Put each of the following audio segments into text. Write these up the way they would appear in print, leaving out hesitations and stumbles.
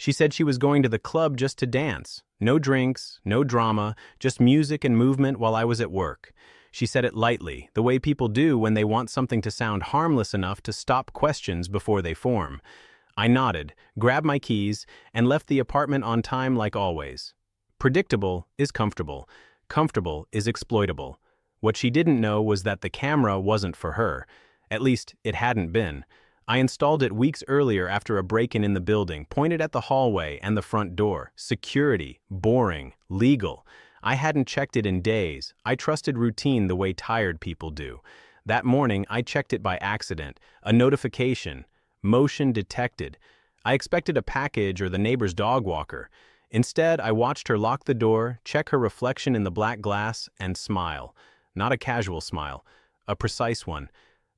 She said she was going to the club just to dance. No drinks, no drama, just music and movement while I was at work. She said it lightly, the way people do when they want something to sound harmless enough to stop questions before they form. I nodded, grabbed my keys, and left the apartment on time like always. Predictable is comfortable. Comfortable is exploitable. What she didn't know was that the camera wasn't for her. At least, it hadn't been. I installed it weeks earlier after a break-in in the building, pointed at the hallway and the front door. Security, boring, legal. I hadn't checked it in days. I trusted routine the way tired people do. That morning, I checked it by accident. A notification. Motion detected. I expected a package or the neighbor's dog walker. Instead, I watched her lock the door, check her reflection in the black glass, and smile. Not a casual smile. A precise one.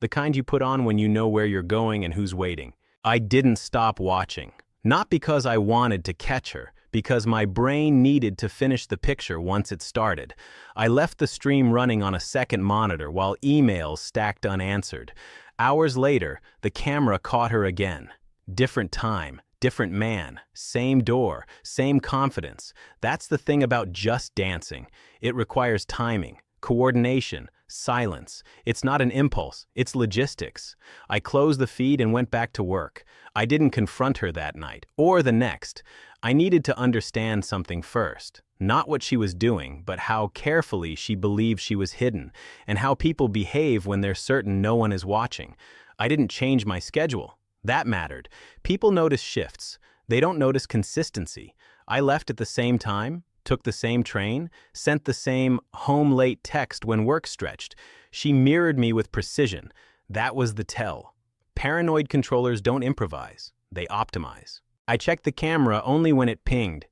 The kind you put on when you know where you're going and who's waiting. I didn't stop watching. Not because I wanted to catch her, because my brain needed to finish the picture once it started. I left the stream running on a second monitor while emails stacked unanswered. Hours later, the camera caught her again. Different time, different man, same door, same confidence. That's the thing about just dancing. It requires timing, coordination, silence. It's not an impulse, it's logistics. I closed the feed and went back to work. I didn't confront her that night, or the next. I needed to understand something first. Not what she was doing, but how carefully she believed she was hidden, and how people behave when they're certain no one is watching. I didn't change my schedule. That mattered. People notice shifts. They don't notice consistency. I left at the same time, took the same train, sent the same home late text when work stretched. She mirrored me with precision. That was the tell. Paranoid controllers don't improvise. They optimize. I checked the camera only when it pinged.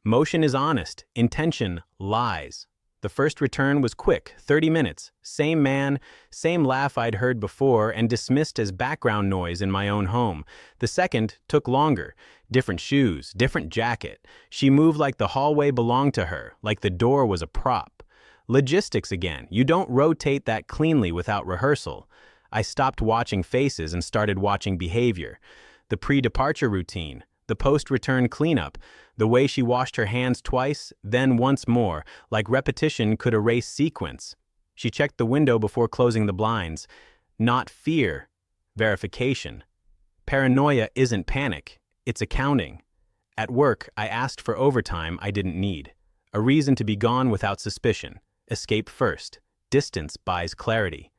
Motion is honest. Intention lies. The first return was quick, 30 minutes. Same man, same laugh I'd heard before and dismissed as background noise in my own home. The second took longer. Different shoes, different jacket. She moved like the hallway belonged to her, like the door was a prop. Logistics again. You don't rotate that cleanly without rehearsal. I stopped watching faces and started watching behavior. The pre-departure routine, the post-return cleanup, the way she washed her hands twice, then once more, like repetition could erase sequence. She checked the window before closing the blinds. Not fear, verification. Paranoia isn't panic, it's accounting. At work, I asked for overtime I didn't need. A reason to be gone without suspicion. Escape first. Distance buys clarity.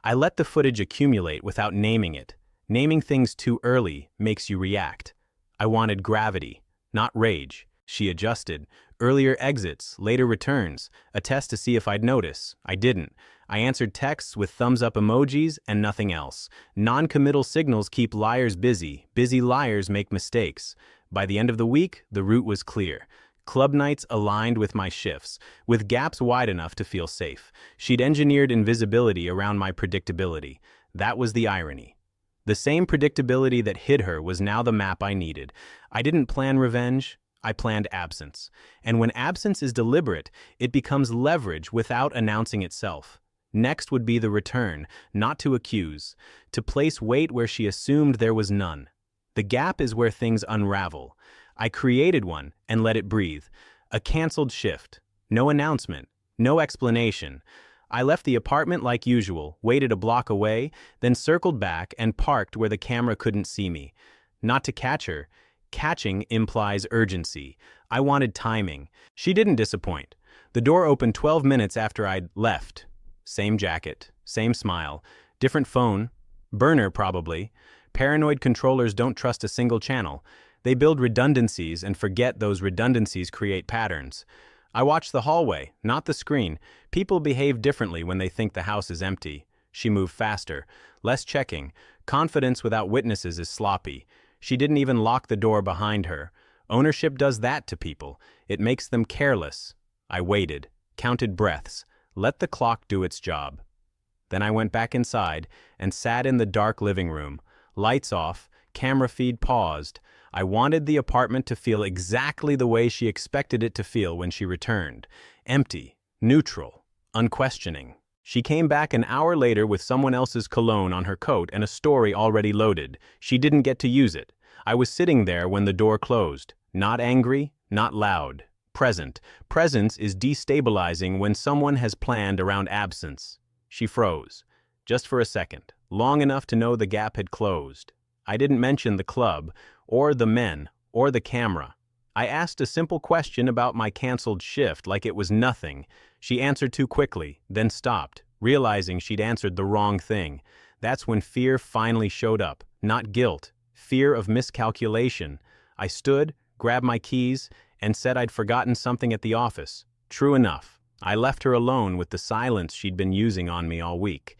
I let the footage accumulate without naming it. Naming things too early makes you react. I wanted gravity, not rage. She adjusted. Earlier exits, later returns. A test to see if I'd notice. I didn't. I answered texts with thumbs-up emojis and nothing else. Non-committal signals keep liars busy. Busy liars make mistakes. By the end of the week, the route was clear. Club nights aligned with my shifts, with gaps wide enough to feel safe. She'd engineered invisibility around my predictability. That was the irony. The same predictability that hid her was now the map I needed. I didn't plan revenge, I planned absence. And when absence is deliberate, it becomes leverage without announcing itself. Next would be the return, not to accuse, to place weight where she assumed there was none. The gap is where things unravel. I created one and let it breathe. A canceled shift. No announcement. No explanation. I left the apartment like usual, waited a block away, then circled back and parked where the camera couldn't see me. Not to catch her. Catching implies urgency. I wanted timing. She didn't disappoint. The door opened 12 minutes after I'd left. Same jacket, same smile, different phone. Burner, probably. Paranoid controllers don't trust a single channel. They build redundancies and forget those redundancies create patterns. I watched the hallway, not the screen. People behave differently when they think the house is empty. She moved faster, less checking. Confidence without witnesses is sloppy. She didn't even lock the door behind her. Ownership does that to people. It makes them careless. I waited, counted breaths, let the clock do its job. Then I went back inside and sat in the dark living room. Lights off, camera feed paused. I wanted the apartment to feel exactly the way she expected it to feel when she returned. Empty, neutral, unquestioning. She came back an hour later with someone else's cologne on her coat and a story already loaded. She didn't get to use it. I was sitting there when the door closed. Not angry, not loud. Present. Presence is destabilizing when someone has planned around absence. She froze. Just for a second, long enough to know the gap had closed. I didn't mention the club, or the men, or the camera. I asked a simple question about my canceled shift like it was nothing. She answered too quickly, then stopped, realizing she'd answered the wrong thing. That's when fear finally showed up. Not guilt, fear of miscalculation. I stood, grabbed my keys, and said I'd forgotten something at the office. True enough, I left her alone with the silence she'd been using on me all week.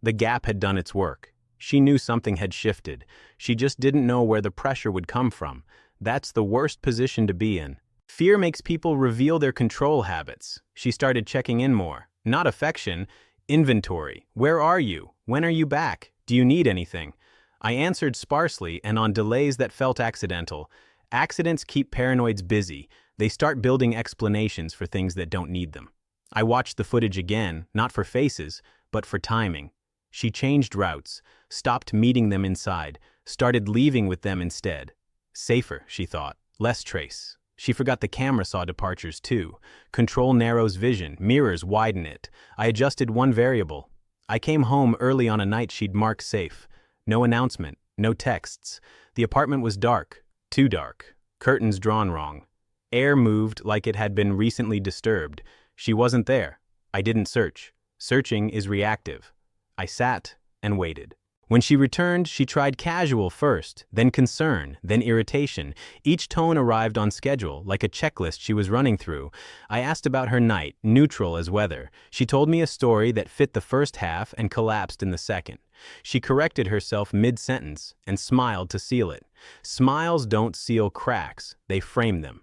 The gap had done its work. She knew something had shifted. She just didn't know where the pressure would come from. That's the worst position to be in. Fear makes people reveal their control habits. She started checking in more. Not affection, inventory. Where are you? When are you back? Do you need anything? I answered sparsely and on delays that felt accidental. Accidents keep paranoids busy. They start building explanations for things that don't need them. I watched the footage again, not for faces, but for timing. She changed routes, stopped meeting them inside, started leaving with them instead. Safer, she thought, less trace. She forgot the camera saw departures too. Control narrows vision, mirrors widen it. I adjusted one variable. I came home early on a night she'd marked safe. No announcement, no texts. The apartment was dark, too dark. Curtains drawn wrong. Air moved like it had been recently disturbed. She wasn't there. I didn't search. Searching is reactive. I sat and waited. When she returned, she tried casual first, then concern, then irritation. Each tone arrived on schedule, like a checklist she was running through. I asked about her night, neutral as weather. She told me a story that fit the first half and collapsed in the second. She corrected herself mid-sentence and smiled to seal it. Smiles don't seal cracks, they frame them.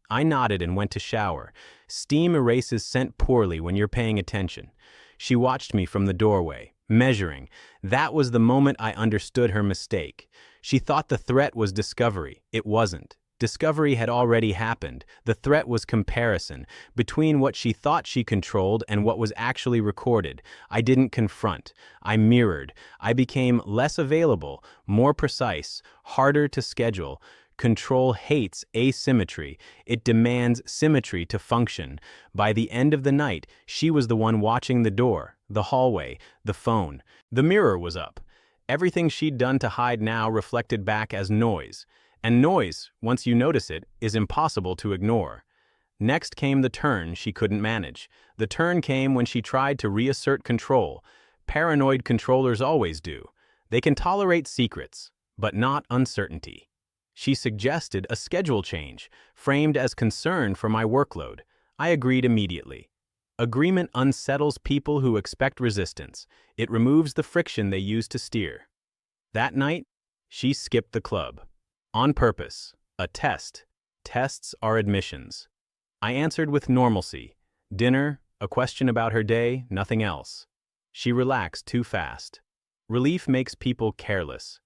I nodded and went to shower. Steam erases scent poorly when you're paying attention. She watched me from the doorway, measuring. That was the moment I understood her mistake. She thought the threat was discovery. It wasn't. Discovery had already happened. The threat was comparison between what she thought she controlled and what was actually recorded. I didn't confront. I mirrored. I became less available, more precise, harder to schedule. Control hates asymmetry. It demands symmetry to function. By the end of the night, she was the one watching the door, the hallway, the phone. The mirror was up. Everything she'd done to hide now reflected back as noise. And noise, once you notice it, is impossible to ignore. Next came the turn she couldn't manage. The turn came when she tried to reassert control. Paranoid controllers always do. They can tolerate secrets, but not uncertainty. She suggested a schedule change, framed as concern for my workload. I agreed immediately. Agreement unsettles people who expect resistance. It removes the friction they use to steer. That night, she skipped the club. On purpose. A test. Tests are admissions. I answered with normalcy. Dinner, a question about her day, nothing else. She relaxed too fast. Relief makes people careless.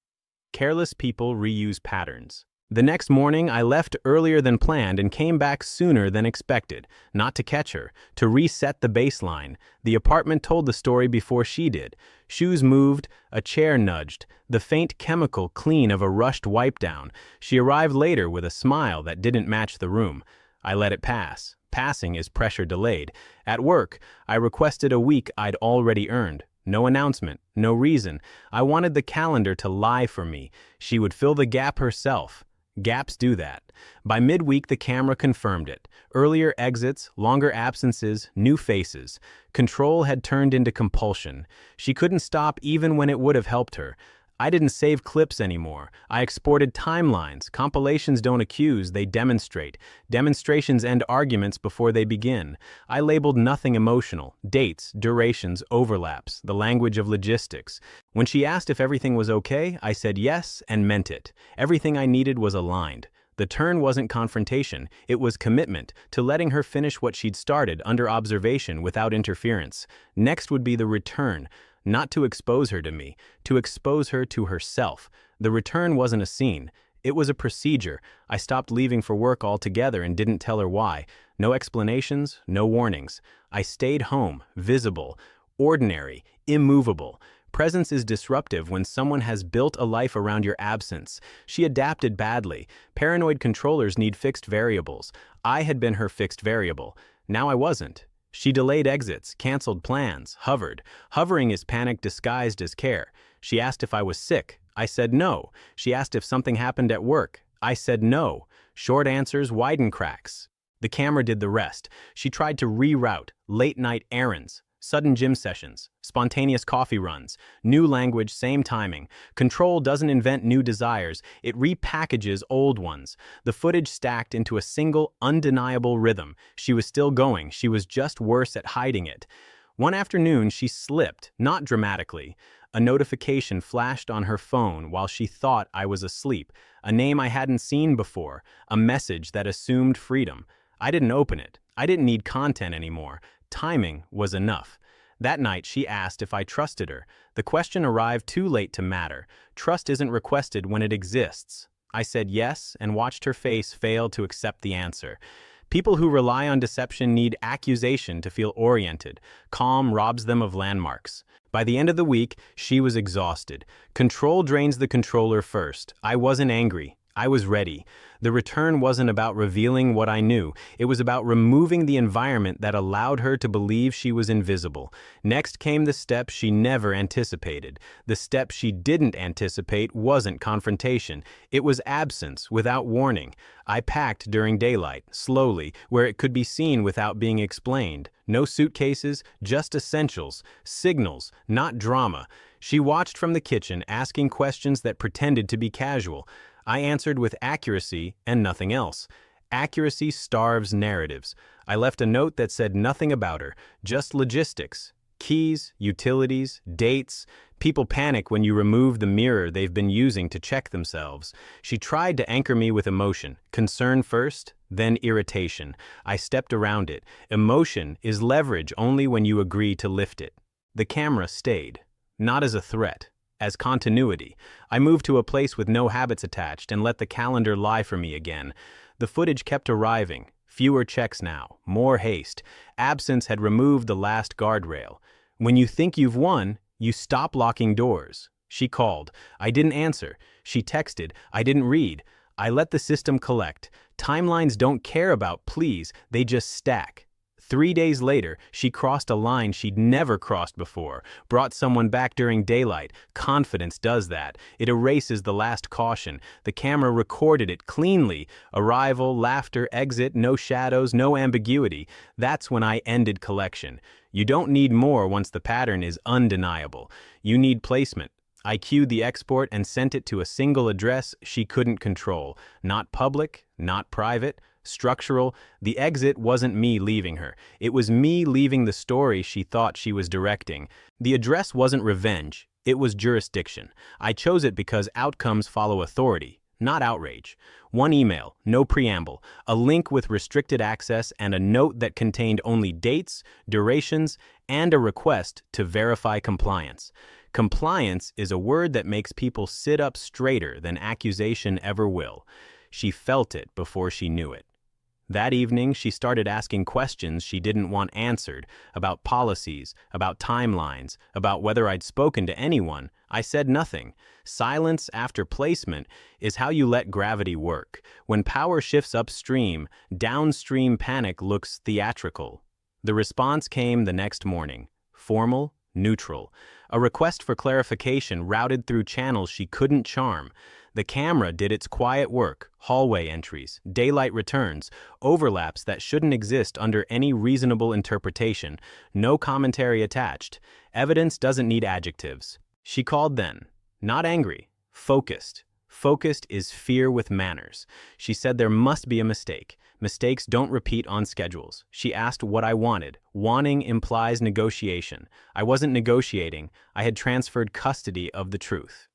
Careless people reuse patterns. The next morning, I left earlier than planned and came back sooner than expected, not to catch her, to reset the baseline. The apartment told the story before she did. Shoes moved, a chair nudged, the faint chemical clean of a rushed wipe down. She arrived later with a smile that didn't match the room. I let it pass. Passing is pressure delayed. At work, I requested a week I'd already earned. No announcement, no reason. I wanted the calendar to lie for me. She would fill the gap herself. Gaps do that. By midweek, the camera confirmed it. Earlier exits, longer absences, new faces. Control had turned into compulsion. She couldn't stop even when it would have helped her. I didn't save clips anymore. I exported timelines. Compilations don't accuse, they demonstrate. Demonstrations end arguments before they begin. I labeled nothing emotional. Dates, durations, overlaps, the language of logistics. When she asked if everything was okay, I said yes and meant it. Everything I needed was aligned. The turn wasn't confrontation, it was commitment to letting her finish what she'd started under observation without interference. Next would be the return. Not to expose her to me, to expose her to herself. The return wasn't a scene. It was a procedure. I stopped leaving for work altogether and didn't tell her why. No explanations, no warnings. I stayed home, visible, ordinary, immovable. Presence is disruptive when someone has built a life around your absence. She adapted badly. Paranoid controllers need fixed variables. I had been her fixed variable. Now I wasn't. She delayed exits, canceled plans, hovered. Hovering is panic disguised as care. She asked if I was sick. I said no. She asked if something happened at work. I said no. Short answers widen cracks. The camera did the rest. She tried to reroute, late-night errands, sudden gym sessions, spontaneous coffee runs, new language, same timing. Control doesn't invent new desires, it repackages old ones. The footage stacked into a single, undeniable rhythm. She was still going, she was just worse at hiding it. One afternoon, she slipped, not dramatically. A notification flashed on her phone while she thought I was asleep, a name I hadn't seen before, a message that assumed freedom. I didn't open it. I didn't need content anymore. Timing was enough. That night, she asked if I trusted her. The question arrived too late to matter. Trust isn't requested when it exists. I said yes and watched her face fail to accept the answer. People who rely on deception need accusation to feel oriented. Calm robs them of landmarks. By the end of the week, she was exhausted. Control drains the controller first. I wasn't angry. I was ready. The return wasn't about revealing what I knew. It was about removing the environment that allowed her to believe she was invisible. Next came the step she never anticipated. The step she didn't anticipate wasn't confrontation. It was absence without warning. I packed during daylight, slowly, where it could be seen without being explained. No suitcases, just essentials. Signals, not drama. She watched from the kitchen, asking questions that pretended to be casual. I answered with accuracy and nothing else. Accuracy starves narratives. I left a note that said nothing about her, just logistics. Keys, utilities, dates. People panic when you remove the mirror they've been using to check themselves. She tried to anchor me with emotion. Concern first, then irritation. I stepped around it. Emotion is leverage only when you agree to lift it. The camera stayed, not as a threat, as continuity. I moved to a place with no habits attached and let the calendar lie for me again. The footage kept arriving. Fewer checks now, more haste. Absence had removed the last guardrail. When you think you've won, you stop locking doors. She called. I didn't answer. She texted. I didn't read. I let the system collect. Timelines don't care about please, they just stack. 3 days later, she crossed a line she'd never crossed before, brought someone back during daylight. Confidence does that. It erases the last caution. The camera recorded it cleanly. Arrival, laughter, exit, no shadows, no ambiguity. That's when I ended collection. You don't need more once the pattern is undeniable. You need placement. I queued the export and sent it to a single address she couldn't control. Not public, not private. Structural. The exit wasn't me leaving her. It was me leaving the story she thought she was directing. The address wasn't revenge. It was jurisdiction. I chose it because outcomes follow authority, not outrage. One email, no preamble, a link with restricted access, and a note that contained only dates, durations, and a request to verify compliance. Compliance is a word that makes people sit up straighter than accusation ever will. She felt it before she knew it. That evening, she started asking questions she didn't want answered, about policies, about timelines, about whether I'd spoken to anyone. I said nothing. Silence after placement is how you let gravity work. When power shifts upstream, downstream panic looks theatrical. The response came the next morning. Formal, neutral. A request for clarification routed through channels she couldn't charm. The camera did its quiet work, hallway entries, daylight returns, overlaps that shouldn't exist under any reasonable interpretation, no commentary attached. Evidence doesn't need adjectives. She called then, not angry, focused. Focused is fear with manners. She said there must be a mistake. Mistakes don't repeat on schedules. She asked what I wanted. Wanting implies negotiation. I wasn't negotiating. I had transferred custody of the truth.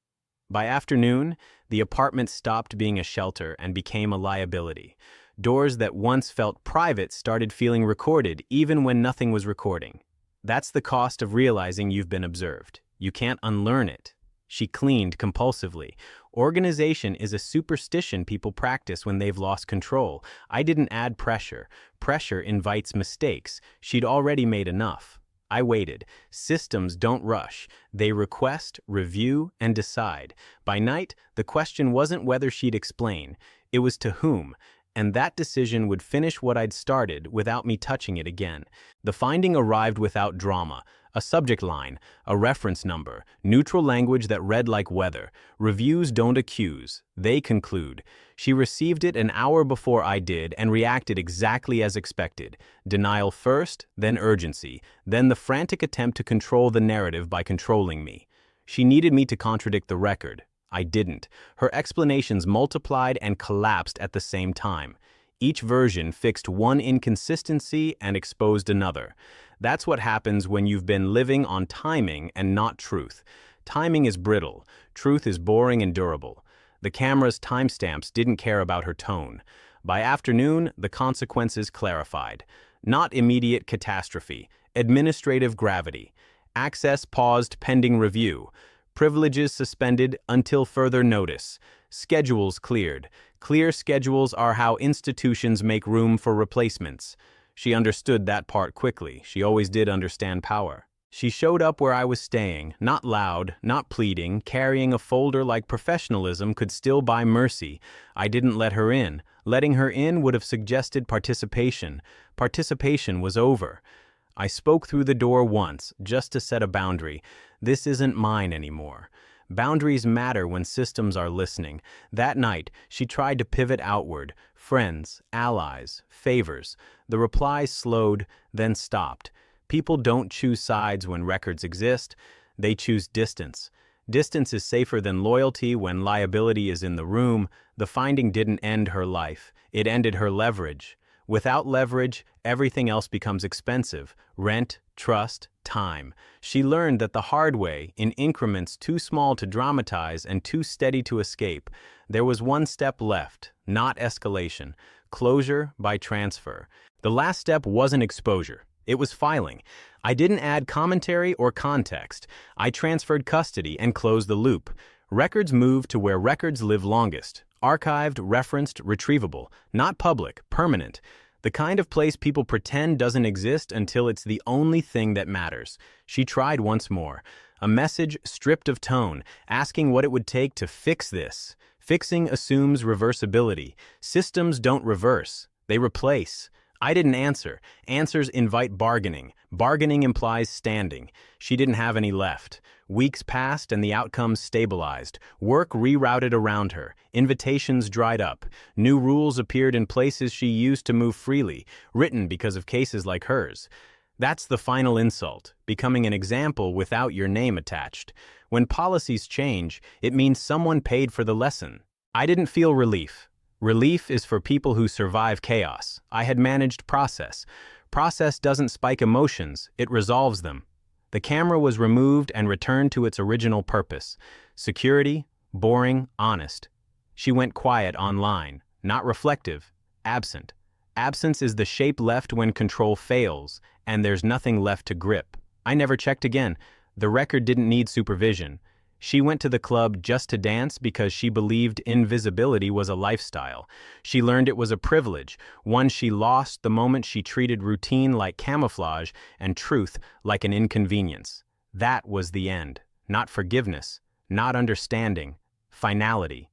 By afternoon, the apartment stopped being a shelter and became a liability. Doors that once felt private started feeling recorded even when nothing was recording. That's the cost of realizing you've been observed. You can't unlearn it. She cleaned compulsively. Organization is a superstition people practice when they've lost control. I didn't add pressure. Pressure invites mistakes. She'd already made enough. I waited. Systems don't rush. They request, review, and decide. By night, the question wasn't whether she'd explain. It was to whom. And that decision would finish what I'd started without me touching it again. The finding arrived without drama. A subject line, a reference number, neutral language that read like weather. Reviews don't accuse, they conclude. She received it an hour before I did and reacted exactly as expected. Denial first, then urgency, then the frantic attempt to control the narrative by controlling me. She needed me to contradict the record. I didn't. Her explanations multiplied and collapsed at the same time. Each version fixed one inconsistency and exposed another. That's what happens when you've been living on timing and not truth. Timing is brittle. Truth is boring and durable. The camera's timestamps didn't care about her tone. By afternoon, the consequences clarified. Not immediate catastrophe. Administrative gravity. Access paused pending review. Privileges suspended until further notice. Schedules cleared. Clear schedules are how institutions make room for replacements. She understood that part quickly. She always did understand power. She showed up where I was staying, not loud, not pleading, carrying a folder like professionalism could still buy mercy. I didn't let her in. Letting her in would have suggested participation. Participation was over. I spoke through the door once, just to set a boundary. This isn't mine anymore. Boundaries matter when systems are listening. That night, she tried to pivot outward. Friends, allies, favors. The replies slowed, then stopped. People don't choose sides when records exist. They choose distance. Distance is safer than loyalty when liability is in the room. The finding didn't end her life. It ended her leverage. Without leverage, everything else becomes expensive. Rent, trust, time. She learned that the hard way, in increments too small to dramatize and too steady to escape. There was one step left, not escalation. Closure by transfer. The last step wasn't exposure. It was filing. I didn't add commentary or context. I transferred custody and closed the loop. Records moved to where records live longest. Archived, referenced, retrievable. Not public, permanent. The kind of place people pretend doesn't exist until it's the only thing that matters. She tried once more. A message stripped of tone, asking what it would take to fix this. Fixing assumes reversibility. Systems don't reverse. They replace. I didn't answer. Answers invite bargaining. Bargaining implies standing. She didn't have any left. Weeks passed and the outcomes stabilized. Work rerouted around her. Invitations dried up. New rules appeared in places she used to move freely, written because of cases like hers. That's the final insult, becoming an example without your name attached. When policies change, it means someone paid for the lesson. I didn't feel relief. Relief is for people who survive chaos. I had managed process. Process doesn't spike emotions, it resolves them. The camera was removed and returned to its original purpose. Security, boring, honest. She went quiet online, not reflective, absent. Absence is the shape left when control fails, and there's nothing left to grip. I never checked again. The record didn't need supervision. She went to the club just to dance because she believed invisibility was a lifestyle. She learned it was a privilege, one she lost the moment she treated routine like camouflage and truth like an inconvenience. That was the end. Not forgiveness, not understanding, finality.